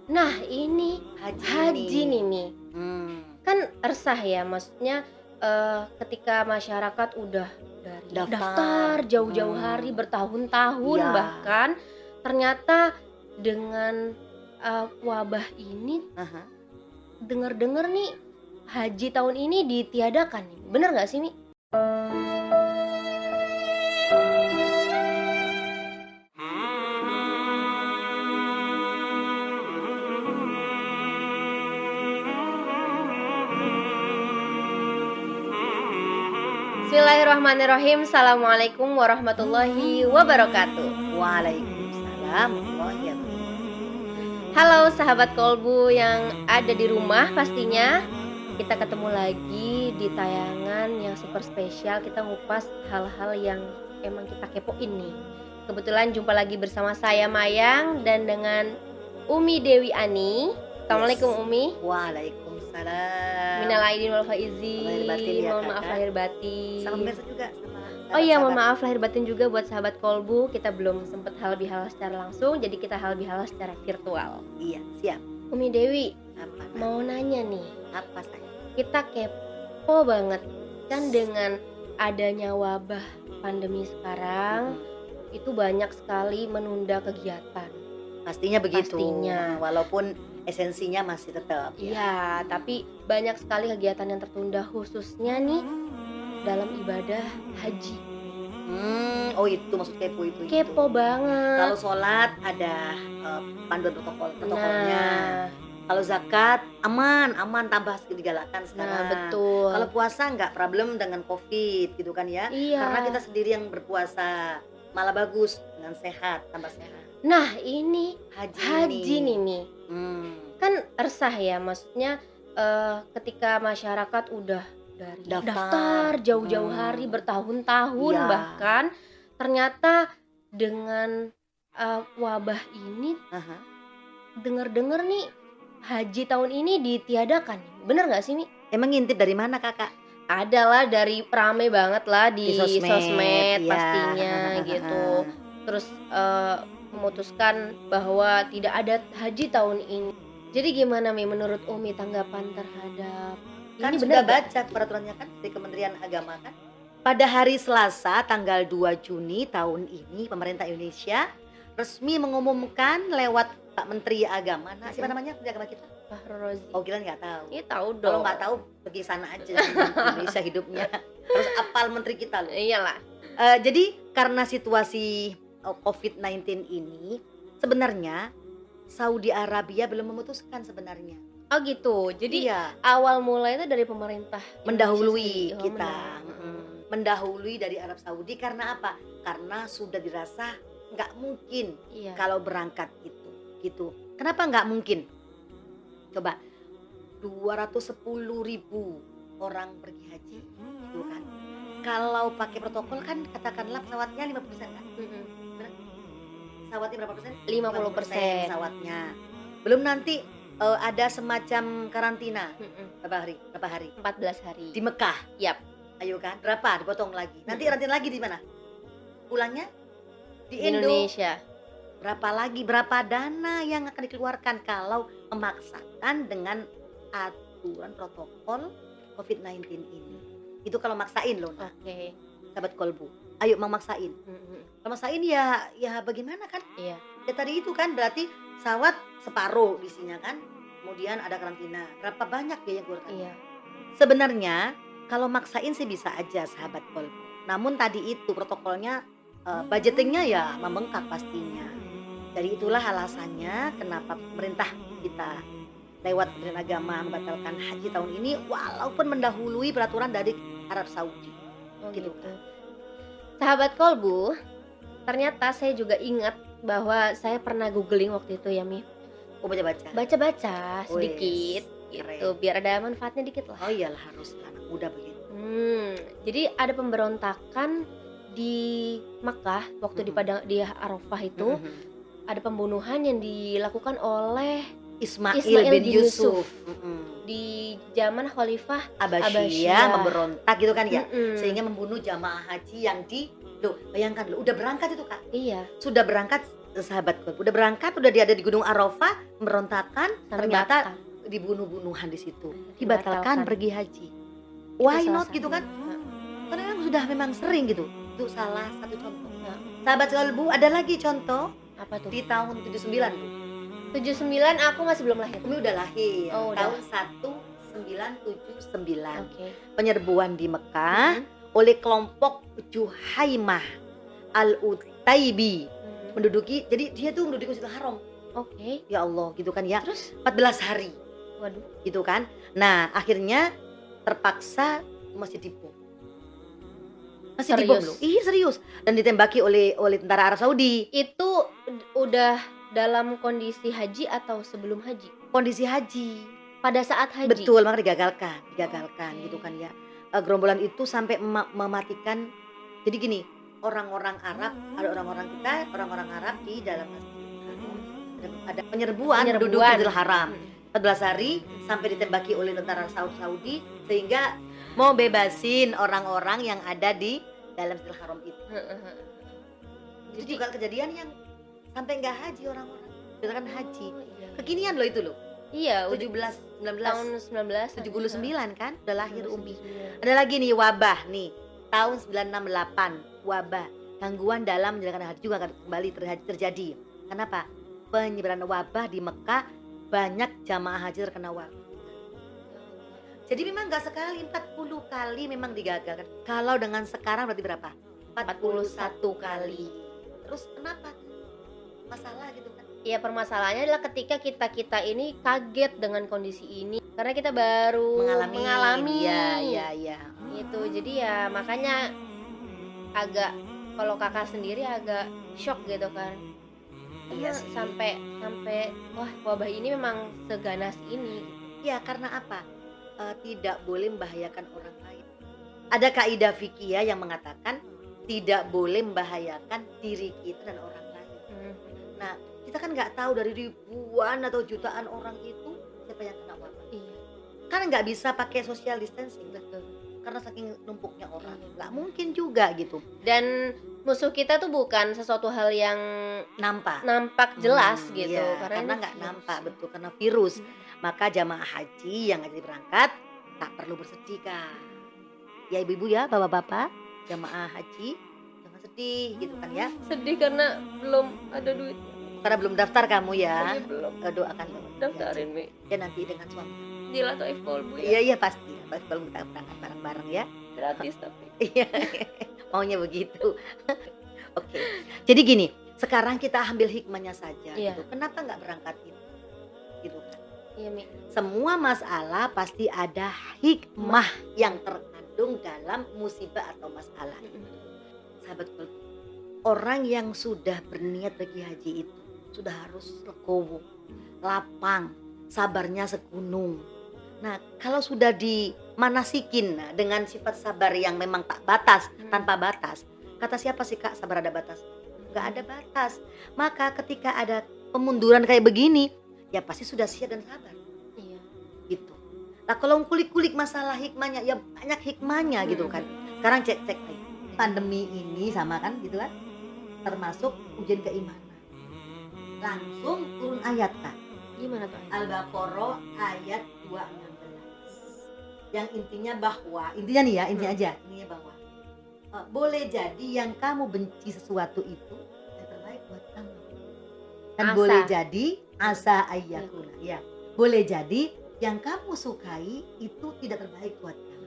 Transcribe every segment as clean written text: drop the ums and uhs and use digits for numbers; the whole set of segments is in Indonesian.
Nah ini haji nih. nih nih, Hmm, kan resah ya maksudnya, ketika masyarakat udah dari daftar. daftar jauh-jauh hari Hmm, bertahun-tahun iya. bahkan, ternyata dengan, wabah ini Aha. dengar-dengar nih haji tahun ini ditiadakan nih, bener nggak sih Mi? Bismillahirrahmanirrahim. Assalamualaikum warahmatullahi wabarakatuh. Waalaikumsalam warahmatullahi wabarakatuh. Halo sahabat Kolbu yang ada di rumah pastinya. Kita ketemu lagi di tayangan yang super spesial. Kita ngupas hal-hal yang emang kita kepoin nih. Kebetulan jumpa lagi bersama saya Mayang dan dengan Umi Dewi Ani. Yes. Assalamualaikum Umi. Waalaikumsalam. Minal aidin wal Lahir batin faizin. ya, Mohon maaf Kakak. lahir batin. Sama pemirsa juga sama Oh iya, mohon sahabat-sahabat. maaf lahir batin juga buat sahabat Kolbu. Kita belum sempet halal bihalal secara langsung, jadi kita halal bihalal secara virtual. Iya, siap. Umi Dewi, Apa mau nanya nih, apa saya? kita kepo banget kan dengan adanya wabah pandemi sekarang, itu banyak sekali menunda kegiatan. Pastinya begitu. Pastinya. Walaupun esensinya masih tetap. Iya, tapi banyak sekali kegiatan yang tertunda khususnya nih dalam ibadah haji. Oh itu maksud kepo itu. Kepo banget. Kalau sholat ada panduan protokolnya. Nah, Kalau zakat aman tambah digalakan nah sekarang. betul. Kalau puasa nggak problem dengan COVID gitu kan ya. Iya. Karena kita sendiri yang berpuasa malah bagus dengan sehat, tambah sehat. Nah ini Haji nih nih, Hmm, kan resah ya maksudnya, ketika masyarakat udah dari Daftar. daftar jauh-jauh hari bertahun-tahun Iya. bahkan, ternyata dengan, wabah ini aha. dengar-dengar nih haji tahun ini ditiadakan nih, bener nggak sih Mi? Emang ngintip dari mana kakak? Adalah dari rame banget lah di Di sosmed, iya. pastinya gitu. Terus, memutuskan bahwa tidak ada haji tahun ini. Jadi gimana Mi menurut Umi tanggapan terhadap Kan ini sudah bener nggak? baca peraturannya kan dari Kementerian Agama kan. Pada hari Selasa tanggal 2 Juni tahun ini pemerintah Indonesia resmi mengumumkan lewat Pak Menteri Agama. Nah, siapa namanya Menteri Agama kita? Fahrul Razi. Oh, kira nggak tahu. Ini tahu dong. Kalau nggak tahu pergi sana aja di Indonesia hidupnya. Harus apal menteri kita loh. Iyalah. Jadi karena situasi COVID-19 ini sebenarnya Saudi Arabia belum memutuskan sebenarnya. Oh gitu. Jadi Iya, awal mulai itu dari pemerintah mendahului Indonesia sendiri. kita. Mendahului. Mendahului dari Arab Saudi karena apa? Karena sudah dirasa nggak mungkin Iya. kalau berangkat gitu. Kenapa nggak mungkin? Coba 210.000 orang pergi haji gitu kan. Kalau pakai protokol kan katakanlah pesawatnya 50% kan? Mm-mm. Pesawatnya berapa persen? 50%. pesawatnya. Belum nanti ada semacam karantina Mm-mm. berapa hari? 14 hari. Di Mekah. Yap. Ayo kan, berapa dipotong lagi? Nanti karantina lagi di mana? Pulangnya di Di Indo. Indonesia. Berapa dana yang akan dikeluarkan kalau memaksakan dengan aturan protokol COVID-19 ini? Itu kalau maksain loh, nah, Oke. sahabat Kolbu. Ayo mau maksain. Mm-mm. Kalau maksain ya bagaimana kan? Iya. Ya tadi itu kan berarti pesawat separuh isinya kan. Kemudian ada karantina. Berapa banyak biaya yang keluarkan? Iya. Sebenarnya kalau maksain sih bisa aja sahabat Kolbu. Namun tadi itu protokolnya budgetingnya ya membengkak pastinya. Jadi itulah alasannya kenapa pemerintah kita lewat Kementerian Agama membatalkan haji tahun ini walaupun mendahului peraturan dari Arab Saudi. Oh Gitu. gitu. Sahabat Kolbu, ternyata saya juga ingat bahwa saya pernah googling waktu itu ya Mi. Oh baca-baca. Baca-baca Wes, sedikit gitu, keren. biar ada manfaatnya dikit lah. Oh iyalah harus anak muda begitu. Jadi ada pemberontakan di Makkah waktu di Mhm. di Arafah itu, ada pembunuhan yang dilakukan oleh Ismail Ismail bin bin Yusuf. di zaman Khalifah Abasyah Abasyah. memberontak gitu kan ya. Mm-mm. Sehingga membunuh jamaah haji yang bayangkan loh, udah berangkat itu Kak. Iya. Sudah berangkat sahabat Golf, udah berangkat, udah dia ada di Gunung Arafah, merontakan, Sampai ternyata Batam. dibunuh-bunuhan di situ, Dibatalkan. dibatalkan pergi haji. Itu Why salah not gitu kan? satunya. Karena memang sudah memang sering gitu. Itu salah satu contoh. Heeh. Sahabat Kolbu, ada lagi contoh Apa tuh? di tahun 79 tuh. 79 aku masih belum lahir. Umi udah lahir, Oh, udah. tahun 1979. Oke. Penyerbuan di Mekah oleh kelompok Juhaimah Al-Utaibi menduduki, jadi dia tuh menduduki Masjidil Haram. Oke. Ya Allah, gitu kan ya. Terus 14 hari, waduh. gitu kan. Nah, akhirnya terpaksa masih dibom. Masih dibom Serius? loh. Iya, serius. Dan ditembaki oleh tentara Arab Saudi. Itu udah dalam kondisi haji atau sebelum haji? Kondisi haji. Pada saat haji. Betul, maka digagalkan Oke. gitu kan ya. Gerombolan itu sampai mematikan. Jadi gini, orang-orang Arab, ada orang-orang kita, orang-orang Arab di dalam masjid. Ada penyerbuan penduduk Masjidil Haram. 14 hari sampai ditembaki oleh tentara Saudi sehingga mau bebasin orang-orang yang ada di dalam Masjidil Haram itu. Itu Jadi juga kejadian yang sampai nggak haji orang-orang. Katakan haji. Oh, iya. Kekinian loh itu loh. Iya, 17 19 tahun 19 79 kan udah lahir Umi. 79. Ada lagi nih wabah nih tahun 968 wabah, gangguan dalam menjalankan haji juga akan kembali terjadi. Kenapa? Penyebaran wabah di Mekah, banyak jamaah haji terkena wabah. Jadi memang nggak sekali, 40 kali memang digagalkan. Kalau dengan sekarang berarti berapa? 41 kali. Terus kenapa? Masalah gitu kan. Iya, permasalahannya adalah ketika kita ini kaget dengan kondisi ini karena kita baru mengalami. Ya. Gitu. Jadi ya makanya agak, kalau kakak sendiri agak shock gitu kan. Iya Karena sih. sampai wah, wabah ini memang seganas ini. Ya, karena apa? Tidak boleh membahayakan orang lain. Ada kaidah fikih yang mengatakan tidak boleh membahayakan diri kita dan orang lain. Nah, kita kan nggak tahu dari ribuan atau jutaan orang itu siapa yang kena wabah. Iya, Karena nggak bisa pakai social distancing, betul. karena saking numpuknya orang. Iya. Nggak mungkin juga gitu. Dan musuh kita tuh bukan sesuatu hal yang nampak jelas gitu, Iya, karena karena ini nggak virus. nampak, betul, karena virus. Hmm. Maka jamaah haji yang haji berangkat tak perlu bersedih, Kak. Ya ibu-ibu ya, bapak-bapak, jamaah haji jangan sedih gitu kan ya. Sedih karena belum ada duit. Karena belum daftar kamu ya. Iya, belum Doakan daftarin Mi. ya nanti dengan suami. Jila atau Kolbu Iya ya. iya pasti. Pasti kalau kita berangkat bareng-bareng ya. Gratis tapi. Iya. Maunya begitu. Oke. Jadi gini, sekarang kita ambil hikmahnya saja Iya. gitu. Kenapa nggak berangkat itu? Gitu kan. Iya, Mi. Semua masalah pasti ada hikmah yang terkandung dalam musibah atau masalah. Sahabat Kolbu, orang yang sudah berniat pergi haji itu sudah harus legowo, lapang, sabarnya segunung. Nah, kalau sudah dimanasikin dengan sifat sabar yang memang tak batas, tanpa batas. Kata siapa sih Kak sabar ada batas? Gak ada batas. Maka ketika ada pemunduran kayak begini, ya pasti sudah siap dan sabar. Iya. Gitu. Nah, kalau kulik-kulik masalah hikmahnya, ya banyak hikmahnya gitu kan. Sekarang cek lagi. Pandemi ini sama kan gitu kan, termasuk ujian keimanan. Langsung turun ayat Kak, Gimana tuh? Al-Baqarah ayat 216 yang intinya bahwa, intinya nih ya, intinya aja, intinya bahwa boleh jadi yang kamu benci sesuatu itu yang terbaik buat kamu, dan Asa. boleh jadi asa ayyakuna, ya boleh jadi yang kamu sukai itu tidak terbaik buat kamu.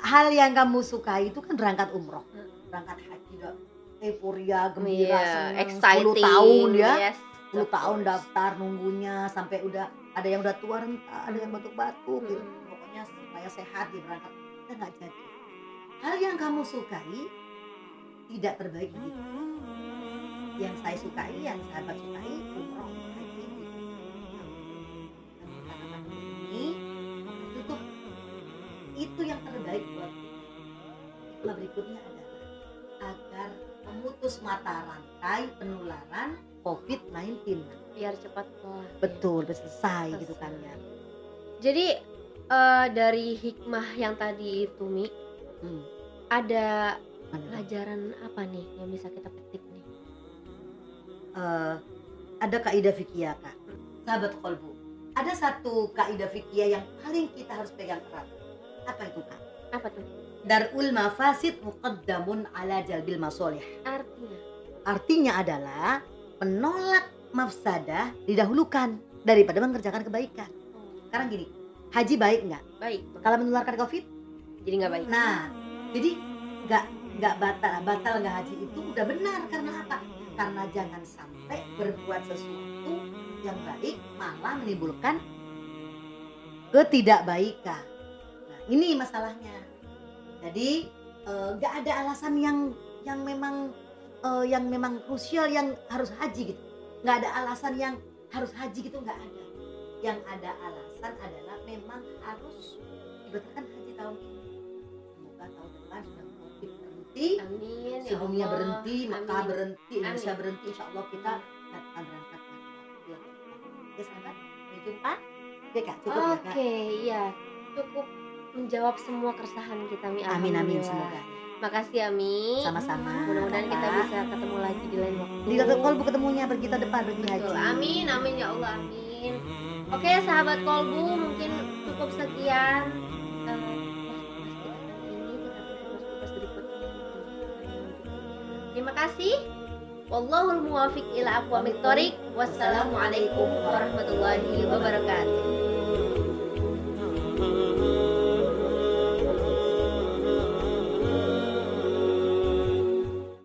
Hal yang kamu sukai itu kan berangkat umroh, berangkat haji, udah euforia, gembira, senang, 10 exciting. tahun ya. Yes, 10 of tahun course. daftar nunggunya sampai udah ada yang udah tua renta, ada yang batuk-batuk gitu. Pokoknya supaya sehat dia berangkat. Kita nggak jadi. Hal yang kamu sukai tidak terbaik gitu. Yang saya sukai, yang sahabat sukai, umroh, haji gitu. Karena pandemi ini tutup, itu yang terbaik buat kita. Hikmah berikutnya adalah agar memutus mata rantai penularan COVID-19. Biar cepat kelar. Betul, udah selesai gitu kan ya. Jadi dari hikmah yang tadi itu Mi, ada Mana? pelajaran apa nih yang bisa kita petik nih? eh, ada kaidah fikih Kak. Sahabat kolbu, ada satu kaidah fikih yang paling kita harus pegang erat. Apa itu Kak? Apa tuh? Darul mafasid muqaddamun ala jalbil masolih. Artinya? Artinya adalah menolak mafsadah didahulukan daripada mengerjakan kebaikan. Sekarang gini, haji baik nggak? Baik. Kalau menularkan COVID? Jadi nggak baik. Nah, jadi nggak batal nggak haji itu udah benar. Karena apa? Karena jangan sampai berbuat sesuatu yang baik malah menimbulkan ketidakbaikan. Nah, ini masalahnya. Jadi nggak ada alasan yang memang krusial yang harus haji gitu. Nggak ada alasan yang harus haji gitu, nggak ada. Yang ada alasan adalah memang harus dibatalkan haji tahun ini. Semoga tahun depan sudah COVID berhenti, Amin. Ya sebelumnya Allah. berhenti, Mekah Amin. berhenti, Indonesia Amin. berhenti, insya Allah kita akan berangkat lagi. Ya sahabat, sampai jumpa. Oke Kak, cukup ya Kak. Oke, iya. Cukup menjawab semua keresahan kita, Mi. Amin amin Alhamdulillah. semoga. Makasih ya, Mi. Sama-sama. Mudah-mudahan kita Kak. bisa ketemu lagi di lain waktu. Di Latul Kolbu ketemunya kita depan pergi haji. Betul. Amin, amin ya Allah, amin. Oke, sahabat Kolbu, mungkin cukup sekian podcast kita kali ini. Kita tunggu podcast berikutnya. Terima kasih. Wallahul muwafiq ila aqwamit thoriq. Wassalamualaikum warahmatullahi wabarakatuh.